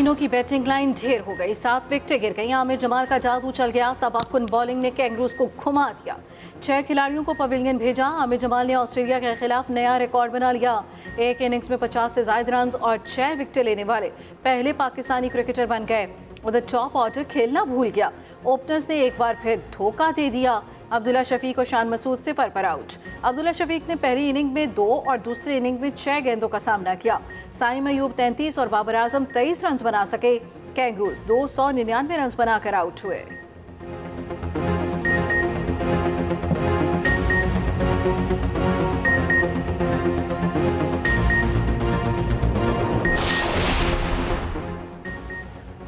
तीनों की batting line ढेर हो गई, 7 विकेटें गिर गई। आमिर जमाल का जादू चल गया, तबाहकुन बॉलिंग ने कैंगरूज को घुमा दिया। 6 खिलाड़ियों को पवेलियन भेजा। आमिर जमाल ने ऑस्ट्रेलिया के खिलाफ नया रिकॉर्ड बना लिया। एक इनिंग्स में 50 से ज्यादा रन और 6 विकेटें लेने वाले पहले पाकिस्तानी क्रिकेटर बन गए। उधर टॉप ऑर्डर खेलना भूल गया, ओपनर्स ने एक बार फिर धोखा दे दिया। अब्दुल्ला शफीक और शान मसूद सिफर पर आउट। अब्दुल्ला शफीक ने पहली इनिंग में 2 और दूसरी इनिंग में 6 गेंदों का सामना किया। साइम अयूब 33 और बाबर आजम 23 रन बना सके। कैंगरूज 299 रन बनाकर आउट हुए।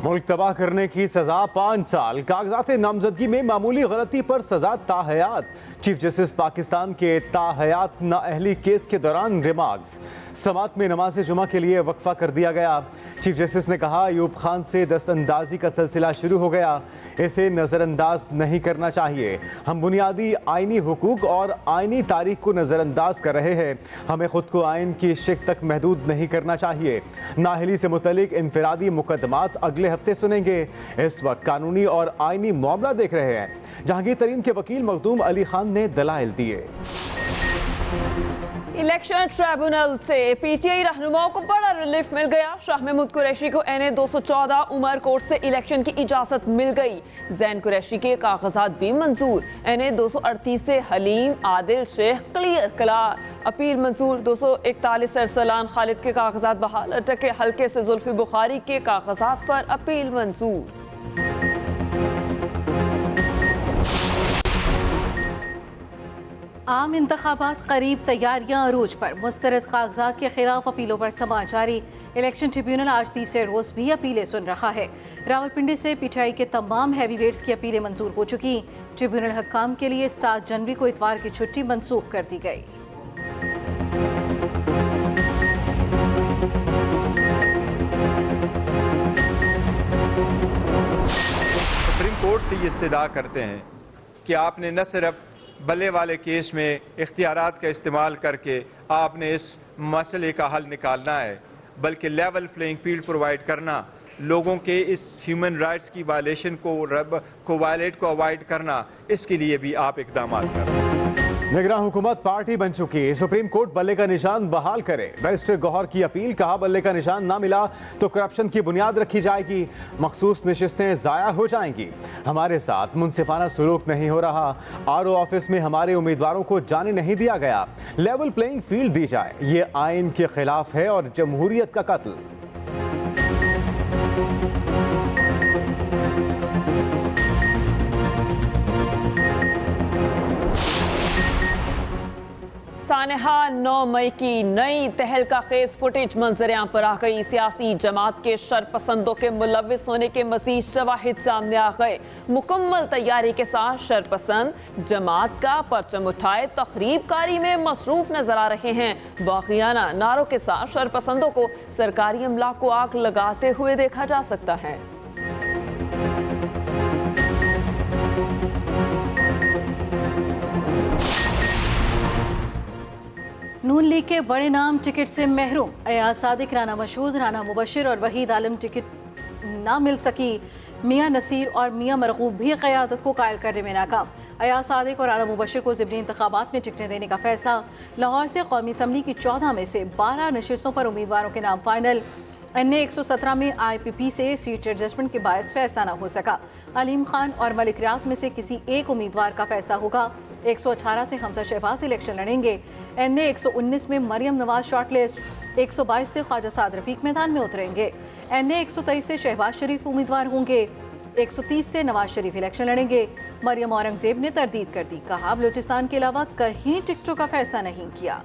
मुल्क तबाह करने की सजा 5 साल, कागजात नामजदगी में मामूली गलती पर सजा ताहयात। चीफ जस्टिस पाकिस्तान के ताहयात नाअहली केस के दौरान रिमार्क्स। समात में नमाज जुमा के लिए वक्फा कर दिया गया। चीफ जस्टिस ने कहा, अयूब खान से दस्तंदाजी का सिलसिला शुरू हो गया, इसे नज़रअंदाज नहीं करना चाहिए। हम बुनियादी आइनी हुकूक और आइनी तारीख को नज़रअंदाज कर रहे हैं, हमें खुद को आइन की शिक तक महदूद नहीं करना चाहिए। नाअहली से मुतल्लिक इनफरादी मुकदमात अगले हफ्ते सुनेंगे। इस वक्त कानूनी और आइनी मामला देख रहे हैं। जहांगीर तरीन के वकील मखदूम अली खान ने दलाइल दिए। इलेक्शन ट्रिब्यूनल से पीटीआई रहनुमाओं को बड़ा रिलीफ मिल गया। शाह महमूद कुरैशी को NA 214 उमर कोर्ट से इलेक्शन की इजाजत मिल गई। जैन कुरैशी के कागजात भी मंजूर। NA 238 से हलीम आदिल शेख क्लियर कलार। अपील मंजूर। 241 अरसलान खालिद के कागजात बहाल। अटके हल्के से जुल्फी बुखारी के कागजात पर अपील मंजूर। आम इंतखाबात करीब, तैयारियां अरूज पर। मुस्तरद कागजात के खिलाफ अपीलों पर समाअत जारी। इलेक्शन ट्रिब्यूनल आज तीसरे रोज भी अपीलें सुन रहा है। रावलपिंडी से पीटीआई के तमाम हैवीवेट्स की अपीलें मंजूर हो चुकी। ट्रिब्यूनल हक्काम के लिए 7 जनवरी को इतवार की छुट्टी मनसूख कर दी गई। सुप्रीम कोर्ट से ये इस्तदा करते हैं कि आपने न सिर्फ बल्ले वाले केस में इख्तियारात का इस्तेमाल करके आपने इस मसले का हल निकालना है, बल्कि लेवल प्लेइंग फील्ड प्रोवाइड करना, लोगों के इस ह्यूमन राइट्स की वायलेशन को अवॉइड करना, इसके लिए भी आप इकदाम करें। निगरान हुकूमत पार्टी बन चुकी। सुप्रीम कोर्ट बल्ले का निशान बहाल करे। बैरिस्टर गौहर की अपील, कहा बल्ले का निशान ना मिला तो करप्शन की बुनियाद रखी जाएगी, मखसूस नशिस्तें ज़ाया हो जाएंगी। हमारे साथ मुनसिफाना सलूक नहीं हो रहा, RO ऑफिस में हमारे उम्मीदवारों को जाने नहीं दिया गया। लेवल प्लेइंग फील्ड दी जाए, ये आइन के खिलाफ है और जमहूरियत का कत्ल। सानहा 9 मई की नई तहलका खेज फुटेज मंजरियां पर आ गई। सियासी जमात के शरपसंदों के मुलविस होने के मजीद शवाहिद सामने आ गए। मुकम्मल तैयारी के साथ शरपसंद जमात का परचम उठाए तकरीबकारी में मसरूफ नजर आ रहे हैं। बागियाना नारों के साथ शरपसंदों को सरकारी अमला को आग लगाते हुए देखा जा सकता है। नून लीग के बड़े नाम टिकट से महरूम। अयाज सादिक, राना मशहूद, राना मुबशिर और वहीद आलम टिकट ना मिल सकी। मियां नसीर और मियां मरगूब भी क़यादत को कायल करने में नाकाम। अयाज सादिक और राना मुबशिर को ज़िमनी इंतखाबात में टिकटें देने का फैसला। लाहौर से कौमी असम्बली की 14 में से 12 नशिस्तों पर उम्मीदवारों के नाम फाइनल। NA 117 में IPP से सीट एडजस्टमेंट के बायस फैसला न हो सका। अलीम खान और मलिक रियाज में से किसी एक उम्मीदवार का फैसला होगा। 118 से हमजा शहबाज इलेक्शन लड़ेंगे। NA 119 में मरियम नवाज शॉर्टलिस्ट। 122 से ख्वाजा साद रफीक मैदान में उतरेंगे। NA 123 से शहबाज शरीफ उम्मीदवार होंगे। 130 से नवाज शरीफ इलेक्शन लड़ेंगे। मरियम औरंगजेब ने तरदीद कर दी, कहा बलूचिस्तान के अलावा कहीं टिकटों का फैसला नहीं किया।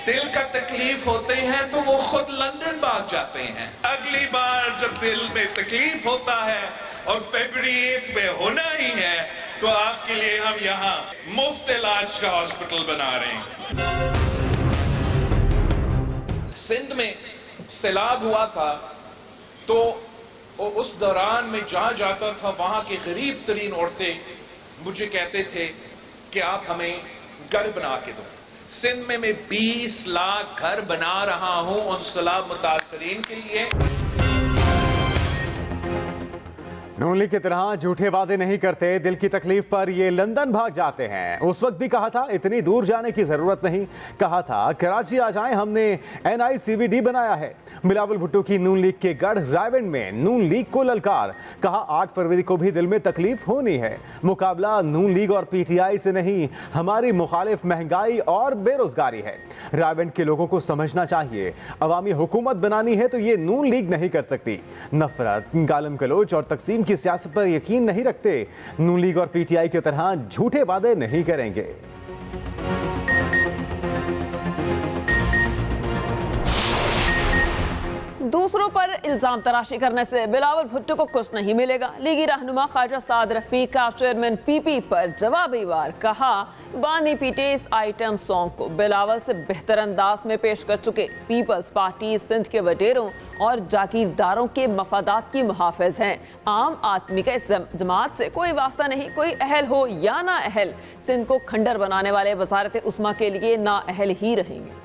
दिल का तकलीफ होते हैं तो वो खुद लंदन भाग जाते हैं। अगली बार जब दिल में तकलीफ होता है और फरवरी 1 में होना ही है तो आपके लिए हम यहाँ मुफ्त इलाज का हॉस्पिटल बना रहे हैं। सिंध में सैलाब हुआ था तो और उस दौरान मैं जहां जाता था वहां की गरीब तरीन औरतें मुझे कहते थे कि आप हमें घर बना के दो। सिंध में मैं 20 लाख घर बना रहा हूं उन सैलाब मुतासरीन के लिए। नून लीग की तरह झूठे वादे नहीं करते, दिल की तकलीफ पर ये लंदन भाग जाते हैं। उस वक्त भी कहा था इतनी दूर जाने की जरूरत नहीं, कहा था कराची आ जाएं, हमने NICVD बनाया है। बिलावल भुट्टो की नून लीग के गढ़ रायवेंड में नून लीग को ललकार, कहा 8 फरवरी को भी दिल में तकलीफ होनी है। मुकाबला नून लीग और PTI से नहीं, हमारी मुखालिफ महंगाई और बेरोजगारी है। रायवेंड के लोगों को समझना चाहिए, अवामी हुकूमत बनानी है तो ये नून लीग नहीं कर सकती। नफरत, गालम गलोच और तकसीम की सियासत पर यकीन नहीं रखते। नून लीग और PTI की तरह झूठे वादे नहीं करेंगे। दूसरों पर इल्जाम तराशी करने से बिलावल भुट्टो को कुछ नहीं मिलेगा। लीगी रहनुमा ख्वाजा साद रफीक का चेयरमैन PP पर जवाबी वार, कहा बानी पीटे इस आइटम सॉन्ग को बिलावल से बेहतर अंदाज में पेश कर चुके। पीपल्स पार्टी सिंध के वडेरों और जागीरदारों के मफादात की मुहाफिज हैं। आम आदमी का इस जमात से कोई वास्ता नहीं, कोई अहल हो या ना अहल, सिंध को खंडर बनाने वाले वजारत उस्मा के लिए ना अहल ही रहेंगे।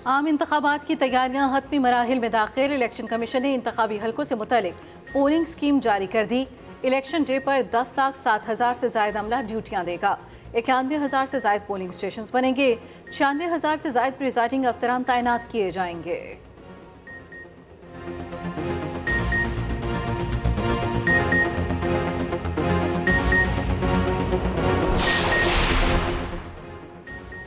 आम इंतखाबात की तैयारियां हतमी मराहिल में दाखिल। इलेक्शन कमीशन ने इंतखाबी हलकों से मुतालिक पोलिंग स्कीम जारी कर दी। इलेक्शन डे पर 10,07,000 से जायद अमला ड्यूटियां देगा। 91,000 से जायद पोलिंग स्टेशन बनेंगे। 96,000 से जायद प्रिजाइडिंग अफसरान तैनात किए जाएंगे।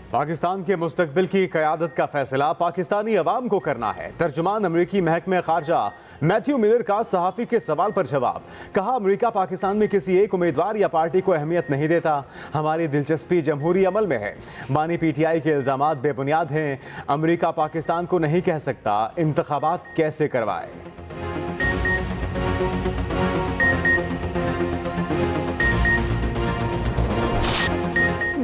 पाकिस्तान के मुस्तकबिल की क़यादत का फैसला पाकिस्तानी अवाम को करना है। तर्जुमान अमरीकी महकमे खारजा मैथ्यू मिलर का सहाफ़ी के सवाल पर जवाब, कहा अमरीका पाकिस्तान में किसी एक उम्मीदवार या पार्टी को अहमियत नहीं देता, हमारी दिलचस्पी जमहूरी अमल में है। बानी PTI के इल्ज़ामात बेबुनियाद हैं, अमरीका पाकिस्तान को नहीं कह सकता इंतखाबात कैसे करवाए।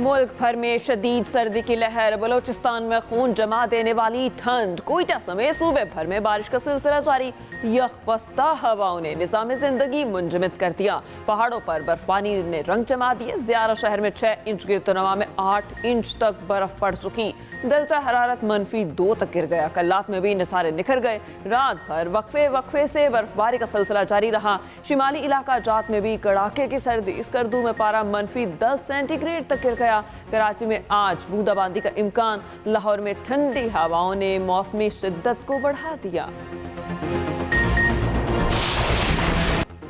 मुल्क भर में शदीद सर्दी की लहर, बलोचिस्तान में खून जमा देने वाली ठंड, कोयटा समेत सूबे भर में बारिश का सिलसिला जारी। यखबस्ता हवाओं ने निज़ाम जिंदगी मुंजमद कर दिया। पहाड़ों पर बर्फबारी ने रंग जमा दिए। ज़ियारा शहर में 6 इंच, गिरतनवा में 8 इंच तक बर्फ पड़ चुकी। दर्जा हरारत -2 तक गिर गया। कल्लात में भी निसारे निखर गए। रात भर वक्फे से बर्फबारी का सिलसिला जारी रहा। शिमाली इलाका जात में भी कड़ाके की सर्दी। स्कर्दू में पारा -10 सेंटीग्रेड तक गिर गया। कराची में आज बूंदाबांदी का इम्कान। लाहौर में ठंडी हवाओं ने मौसमी शिद्दत को बढ़ा दिया।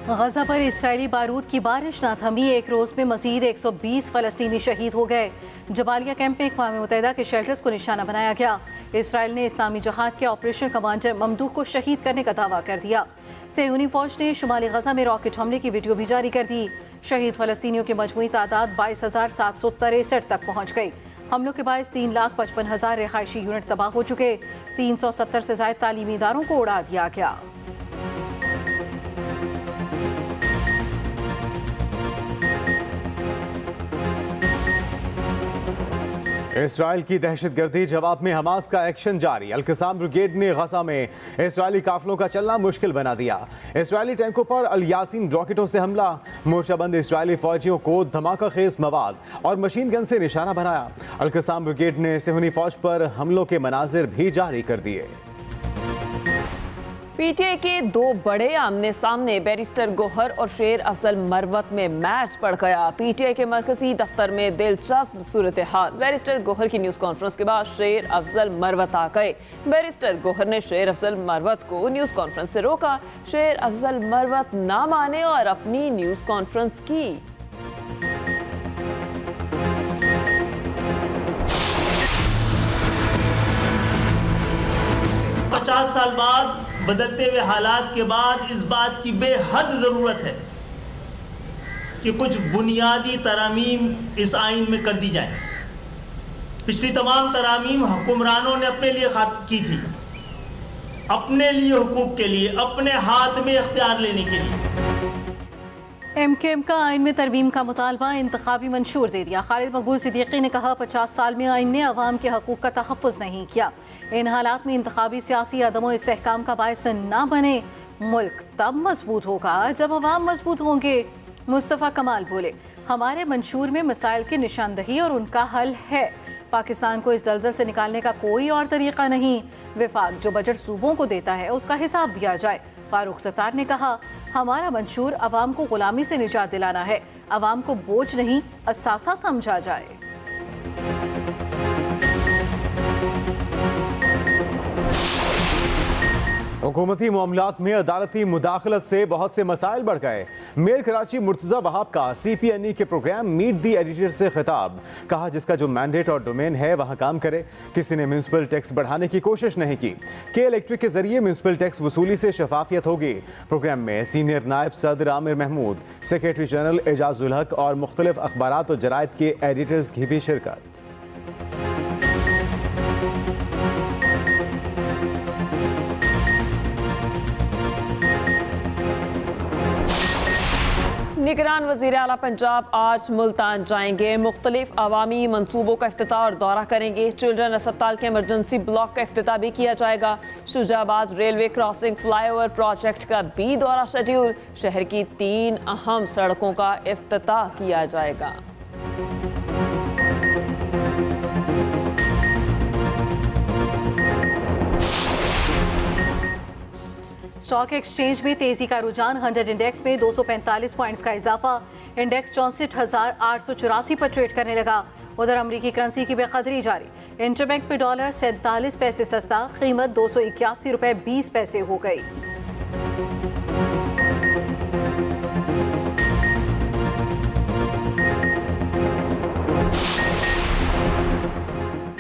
गजा पर इस्राएली बारूद की बारिश न थमी। एक रोज में मजीद 120 फलस्तीनी शहीद हो गए। जबालिया कैंप में अक़वाम मुत्तहिदा के शेल्टर्स को निशाना बनाया गया। इसराइल ने इस्लामी जहाद के ऑपरेशन कमांडर ममदूह को शहीद करने का दावा कर दिया। सेहूनी फौज ने शुमाली गजा में रॉकेट हमले की वीडियो भी जारी कर दी। शहीद फलस्तीनियों की मजमूई तादाद 22,763 तक पहुँच गई। हमलों के बायस 3,55,000 रिहायशी यूनिट तबाह हो चुके। 370 से ज्यादा तालीमी इदारों को उड़ा दिया गया। इसराइल की दहशतगर्दी जवाब में हमास का एक्शन जारी। अल-क़साम ब्रिगेड ने गजा में इसराइली काफिलों का चलना मुश्किल बना दिया। इसराइली टैंकों पर अल यासीन रॉकेटों से हमला। मोर्चाबंद इसराइली फौजियों को धमाका खेज मवाद और मशीन गन से निशाना बनाया। अल-क़साम ब्रिगेड ने सेहूनी फौज पर हमलों के मनाजिर भी जारी कर दिए। PTI के 2 बड़े आमने सामने बैरिस्टर गोहर और शेर अफजल मरवत में मैच पड़ गया। PTI के मरकजी दफ्तर में दिलचस्प सूरत हाल। बैरिस्टर गोहर की न्यूज़ कॉन्फ्रेंस के बाद शेर अफजल मरवत आ गए। बैरिस्टर गोहर ने शेर अफजल मरवत को न्यूज़ कॉन्फ्रेंस से रोका। शेर अफजल मरवत ना माने और अपनी न्यूज़ कॉन्फ्रेंस की। 50 साल बाद, बदलते हुए हालात के बाद इस बात की बेहद ज़रूरत है कि कुछ बुनियादी तरामीम इस आइन में कर दी जाए। पिछली तमाम तरामीम हुक्मरानों ने अपने लिए की थी, अपने लिए, हुकूक के लिए, अपने हाथ में इख्तियार लेने के लिए। MKM का आइन में तरमीम का मुतालबा इंतखाबी मंशूर दे दिया। खालिद मकबूल सिद्दीकी ने कहा 50 साल में आइन ने अवाम के हकूक़ का तहफ़्फ़ुज़ नहीं किया। इन हालात में इंतखाबी सियासी अदम और इस्तेहकाम का बायस ना बने। मुल्क तब मजबूत होगा जब अवाम मजबूत होंगे। मुस्तफ़ा कमाल बोले, हमारे मंशूर में मसाइल की निशानदही और उनका हल है। पाकिस्तान को इस दलदल से निकालने का कोई और तरीका नहीं। विफाक जो बजट सूबों को देता है उसका हिसाब दिया जाए। फारूक सत्तार ने कहा, हमारा मंशूर अवाम को गुलामी से निजात दिलाना है। अवाम को बोझ नहीं असासा समझा जाए। हुकूमती मामलात में अदालती मुदाखलत से बहुत से मसाइल बढ़ गए। मेयर कराची मुर्तज़ा वहाब का CPNE के प्रोग्राम मीट दी एडिटर से खिताब। कहा, जिसका जो मैंडेट और डोमेन है वहाँ काम करे। किसी ने म्यूनसिपल टैक्स बढ़ाने की कोशिश नहीं की। के इलेक्ट्रिक के जरिए म्यूनसिपल टैक्स वसूली से शफाफियत होगी। प्रोग्राम में सीनियर नायब सदर आमिर महमूद, सेक्रेटरी जनरल एजाजुल हक और मुख्तलिफ अखबारात और जरायद के एडिटर्स की भी शिरकत। निगरान वज़ीर आला पंजाब आज मुल्तान जाएंगे। मुख्तलिफ अवामी मनसूबों का इफ्तिताह और दौरा करेंगे। चिल्ड्रन अस्पताल के इमरजेंसी ब्लॉक का इफ्तिताह भी किया जाएगा। Shujabad railway crossing flyover project का भी दौरा शेड्यूल। शहर की 3 अहम सड़कों का इफ्तिताह किया जाएगा। स्टॉक एक्सचेंज में तेजी का रुझान। 100 इंडेक्स में 245 पॉइंट्स का इजाफा। इंडेक्स 64,884 पर ट्रेड करने लगा। उधर अमरीकी करेंसी की बेकदरी जारी। इंटरबैंक पे डॉलर 47 पैसे सस्ता, कीमत 281 रुपये 20 पैसे हो गई।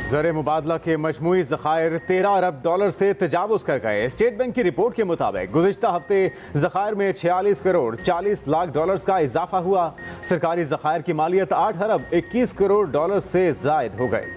ज़र मुबादला के मजमूई ज़खायर 13 अरब डॉलर से तजावुज़ कर गए। स्टेट बैंक की रिपोर्ट के मुताबिक गुज़िश्ता हफ्ते ज़खायर में 46 करोड़ 40 लाख डॉलर्स का इजाफा हुआ। सरकारी ज़खायर की मालियत 8 अरब 21 करोड़ डॉलर से ज़ायद हो गई।